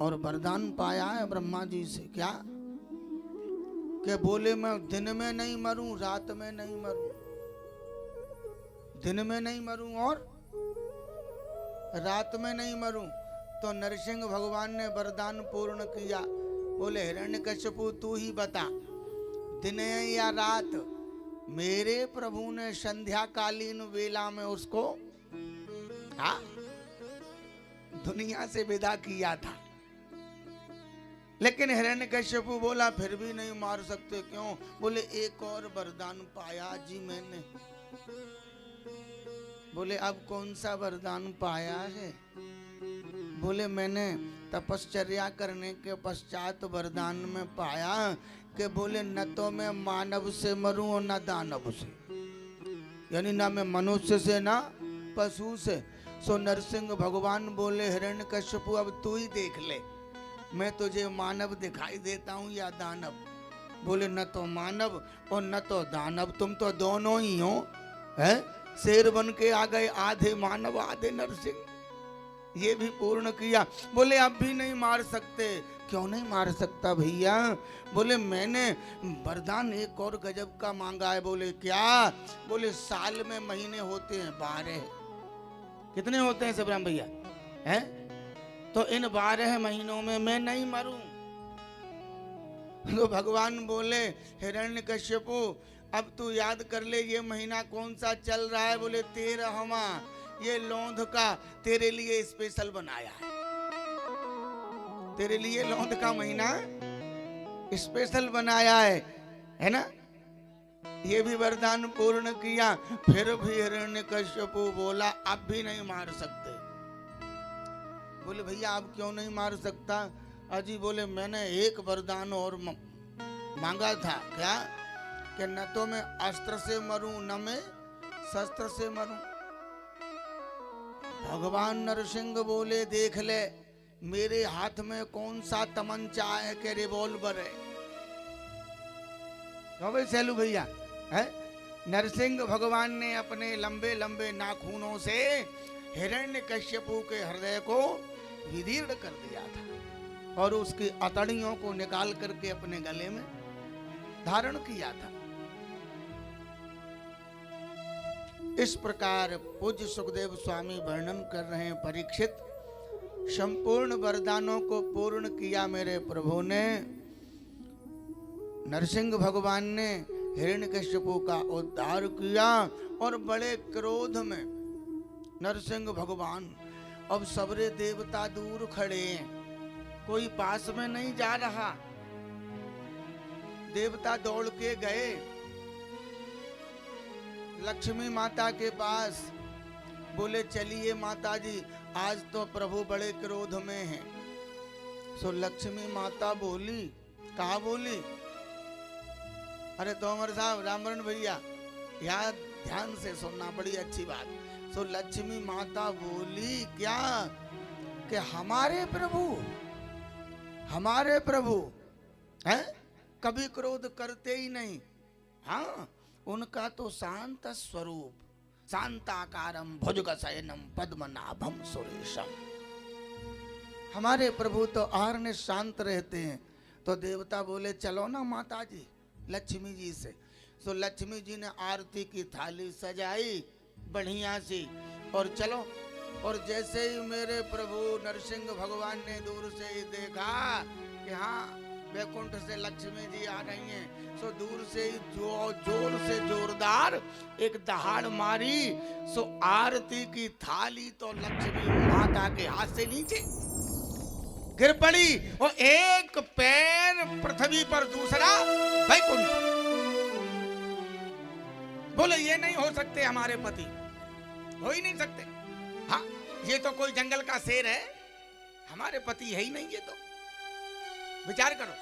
और वरदान पाया है ब्रह्मा जी से। क्या? कि बोले मैं दिन में नहीं मरूं, रात में नहीं मरूं, दिन में नहीं मरूं और रात में नहीं मरूं। तो नरसिंह भगवान ने वरदान पूर्ण किया। बोले हिरण्यकश्यपु तू ही बता, दिन है या रात? मेरे प्रभु ने संध्या कालीन वेला में उसको दुनिया से विदा किया था। लेकिन हिरण्यकश्यपु बोला फिर भी नहीं मार सकते। क्यों? बोले एक और वरदान पाया जी मैंने। बोले अब कौन सा वरदान पाया है? बोले मैंने तपश्चर्या करने के पश्चात वरदान में पाया कि बोले न तो मैं मानव से मरूं और न दानव से, यानी ना मैं मनुष्य से ना पशु से। सो नरसिंह भगवान बोले हिरण्यकश्यपु अब तू ही देख ले, मैं तुझे मानव दिखाई देता हूँ या दानव? बोले न तो मानव और न तो दानव, तुम तो दोनों ही हो। है शेर बन के आ गए, आधे मानव आधे नरसिंह। ये भी पूर्ण किया। बोले अब भी नहीं मार सकते। क्यों नहीं मार सकता भैया? बोले मैंने वरदान एक और गजब का मांगा है। बोले क्या? बोले साल में महीने होते हैं 12। कितने होते हैं शिवराम भैया? हैं? तो इन 12 महीनों में मैं नहीं मरूं। तो भगवान बोले हिरण्यकश्यपु अब तू याद कर ले, ये महीना कौन सा चल रहा है? बोले 13वां, ये लौंध का तेरे लिए स्पेशल बनाया है। तेरे लिए लौंध का महीना स्पेशल बनाया है ना? ये भी वरदान पूर्ण किया। फिर भी हिरण्यकश्यपु बोला अब भी नहीं मार सकते। बोले भैया आप क्यों नहीं मार सकता? अजी बोले मैंने एक वरदान और मांगा था। क्या? कि न तो मैं अस्त्र से मरूं न मैं शस्त्र से मरूं। भगवान नरसिंह बोले देख ले, मेरे हाथ में कौन सा तमंचा है कि रिवॉल्वर है? तो भाई सैलू भैया है, नरसिंह भगवान ने अपने लंबे लंबे नाखूनों से हिरण्यकश्यपु के हृदय को विदीर्ण कर दिया था और उसकी अतड़ियों को निकाल करके अपने गले में धारण किया था। इस प्रकार पूज्य सुखदेव स्वामी वर्णन कर रहे हैं, परीक्षित संपूर्ण वरदानों को पूर्ण किया मेरे प्रभु ने। नरसिंह भगवान ने हिरण्यकश्यपु का उद्धार किया और बड़े क्रोध में नरसिंह भगवान, अब सबरे देवता दूर खड़े हैं, कोई पास में नहीं जा रहा। देवता दौड़ के गए लक्ष्मी माता के पास। बोले चलिए माता जी, आज तो प्रभु बड़े क्रोध में हैं। सो लक्ष्मी माता बोली, कहा बोली? अरे तोमर साहब, रामवरण भैया, याद ध्यान से सुनना, बड़ी अच्छी बात। सो लक्ष्मी माता बोली क्या? कि हमारे प्रभु हैं, कभी क्रोध करते ही नहीं। हाँ, उनका तो शांत स्वरूप, शांताकारम भुजगशयनम पद्मनाभम सुरेशम। हमारे प्रभु तो आर्न शांत रहते हैं। तो देवता बोले चलो ना माता जी लक्ष्मी जी से। तो लक्ष्मी जी ने आरती की थाली सजाई बढ़िया सी और चलो। और जैसे ही मेरे प्रभु नरसिंह भगवान ने दूर से ही देखा कि हाँ वैकुंठ से लक्ष्मी जी आ रही हैं, सो दूर से ही जोर से जोरदार एक दहाड़ मारी। सो आरती की थाली तो लक्ष्मी माता के हाथ से नीचे गिर पड़ी और एक पैर पृथ्वी पर, दूसरा वैकुंठ। बोले ये नहीं हो सकते, हमारे पति हो ही नहीं सकते। हाँ, ये तो कोई जंगल का शेर है, हमारे पति है ही नहीं। ये तो विचार करो।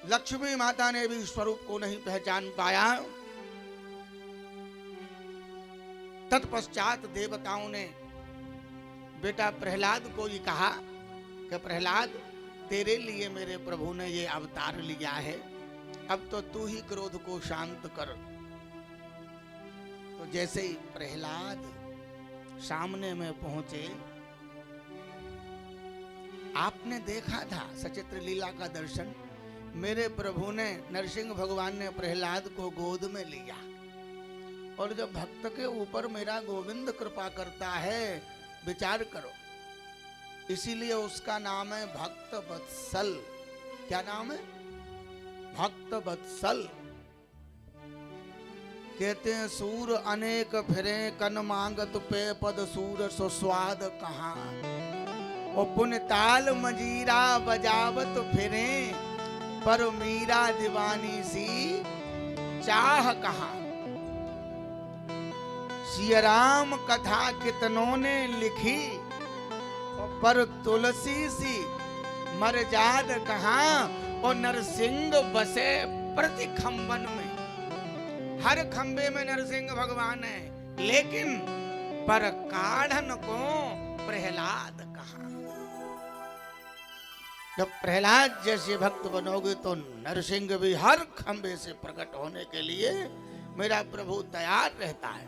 लक्ष्मी माता ने भी स्वरूप को नहीं पहचान पाया। तत्पश्चात देवताओं ने बेटा प्रहलाद को ही कहा कि प्रहलाद, तेरे लिए मेरे प्रभु ने ये अवतार लिया है, अब तो तू ही क्रोध को शांत कर। तो जैसे ही प्रहलाद सामने में पहुंचे, आपने देखा था सचित्र लीला का दर्शन। मेरे प्रभु ने, नरसिंह भगवान ने प्रहलाद को गोद में लिया, और जब भक्त के ऊपर मेरा गोविंद कृपा करता है, विचार करो, इसीलिए उसका नाम है भक्त वत्सल। क्या नाम है? भक्त वत्सल। कहते हैं सूर अनेक फिरे कन मांगत पे पद सूर सुस्वाद कहाँ, और पुन ताल मजीरा बजावत फिरे पर मीरा दीवानी सी चाह कहाँ। श्री राम कथा कितनों ने लिखी पर तुलसी सी मरजाद कहाँ, और नरसिंह बसे प्रति खंबन में। हर खंबे में नरसिंह भगवान है, लेकिन पर काढ़न को प्रहलाद कहाँ। जब प्रहलाद जैसे भक्त बनोगे तो नरसिंह भी हर खंबे से प्रकट होने के लिए मेरा प्रभु तैयार रहता है।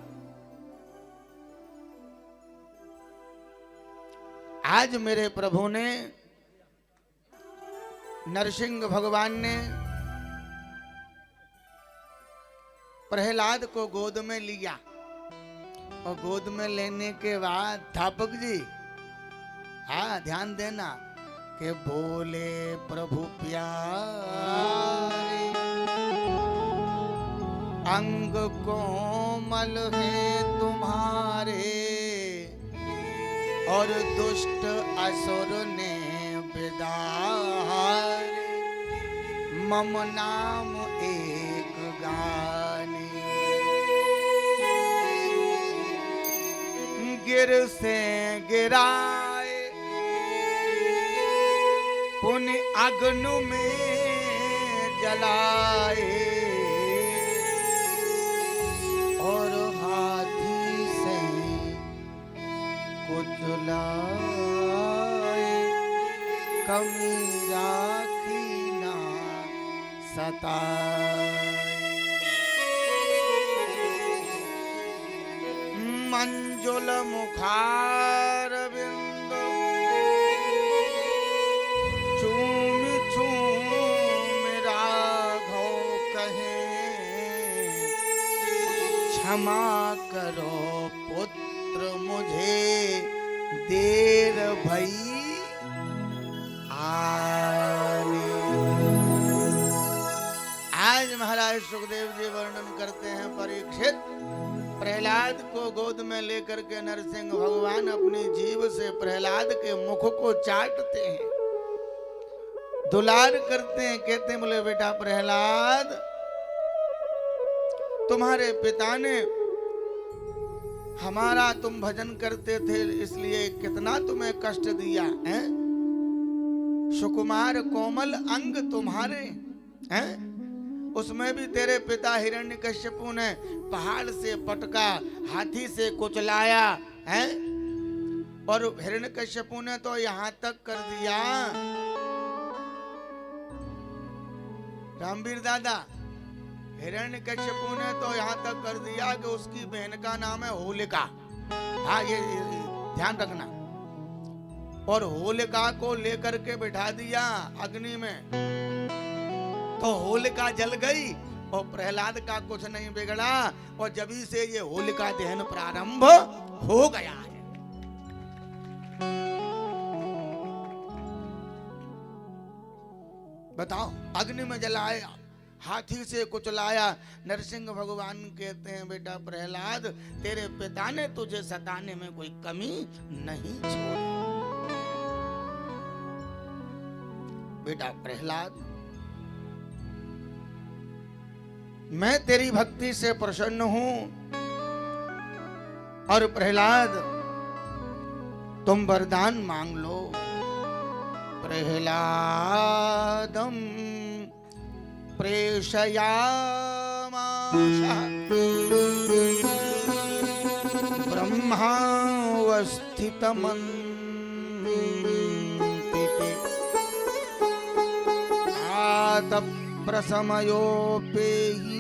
आज मेरे प्रभु ने, नरसिंह भगवान ने प्रहलाद को गोद में लिया, और गोद में लेने के बाद थापक जी, हाँ ध्यान देना, के बोले प्रभु प्यारे अंग कोमल है तुम्हारे, और दुष्ट असुर ने बिदार, मम नाम एक गाने। गिर से गिराए पुण्य अग्नि में जलाए, और हाथी से कुचलाए, कमी राखी ना सताए। मंजुल मुखार बिंदु चूम चूम राघव कहे, क्षमा करो पुत्र मुझे देर भई आने। आज महाराज सुखदेव जी वर्णन करते हैं, परीक्षित प्रहलाद को गोद में लेकर के नरसिंह भगवान अपनी जीभ से प्रहलाद के मुख को चाटते हैं, दुलार करते हैं। कहते हैं, बोले बेटा प्रहलाद, तुम्हारे पिता ने हमारा तुम भजन करते थे इसलिए कितना तुम्हें कष्ट दिया है। सुकुमार कोमल अंग तुम्हारे हैं, उसमें भी तेरे पिता हिरण्यकश्यपु ने पहाड़ से पटका, हाथी से कुचलाया है, और हिरण्यकश्यपु ने तो यहाँ तक कर दिया, रामवीर दादा, हिरण्यकश्यपु ने तो यहाँ तक कर दिया कि उसकी बहन का नाम है होलिका। हाँ ये ध्यान रखना। और होलिका को लेकर के बिठा दिया अग्नि में, तो होलिका जल गई और प्रहलाद का कुछ नहीं बिगड़ा, और जभी से ये होलिका दहन प्रारंभ हो गया है। बताओ, अग्नि में जलाया, हाथी से कुचलाया। नरसिंह भगवान कहते हैं, बेटा प्रहलाद, तेरे पिता ने तुझे सताने में कोई कमी नहीं छोड़ी। बेटा प्रहलाद, मैं तेरी भक्ति से प्रसन्न हूं, और प्रहलाद तुम वरदान मांग लो। प्रहलादम प्रेषयामास ब्रह्मावस्थितमन्तिते आतप्रसमयोपेहि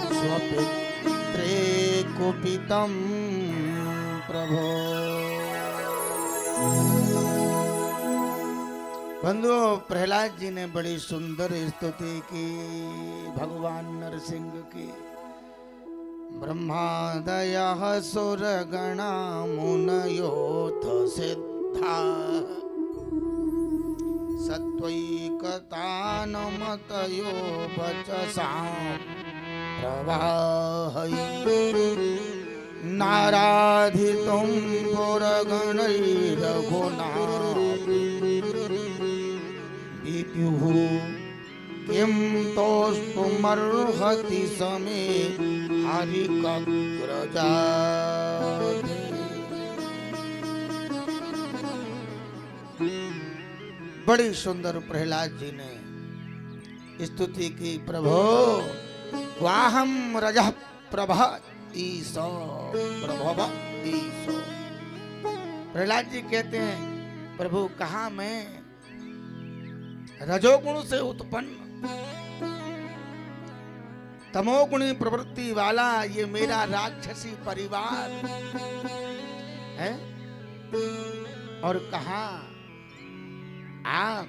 स्वपित्रे कुपितं प्रभो। बंधुओं, प्रहलाद जी ने बड़ी सुंदर स्तुति की भगवान नरसिंह की। ब्रह्मादयः सुरगणा मुनयोऽथ सिद्धा सत्त्वैकतानमतयो वचसां प्रवाहै नाराधितुं पुरगणैरघुनाथ विद्युः किं तोष्टुमर्हति समे हरिकग्रजात्। बड़ी सुंदर प्रहलाद जी ने स्तुति की। प्रभो वाहम रजः प्रभा ईशो प्रभव ईशो। प्रहलाद जी कहते हैं, प्रभु कहाँ मैं रजोगुण से उत्पन्न, तमोगुणी प्रवृत्ति वाला ये मेरा राक्षसी परिवार है, और कहाँ आप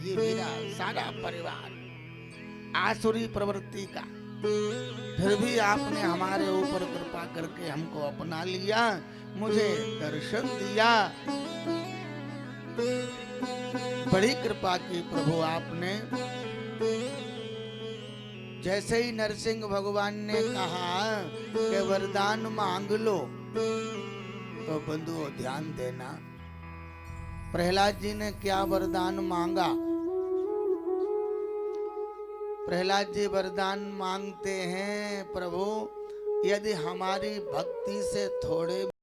ये मेरा सारा परिवार आसुरी प्रवृत्ति का। फिर भी आपने हमारे ऊपर कृपा करके हमको अपना लिया, मुझे दर्शन दिया, बड़ी कृपा की प्रभु आपने। जैसे ही नरसिंह भगवान ने कहा कि वरदान मांग लो, तो बंधुओं ध्यान देना, प्रहलाद जी ने क्या वरदान मांगा। प्रहलाद जी वरदान मांगते हैं, प्रभु यदि हमारी भक्ति से थोड़े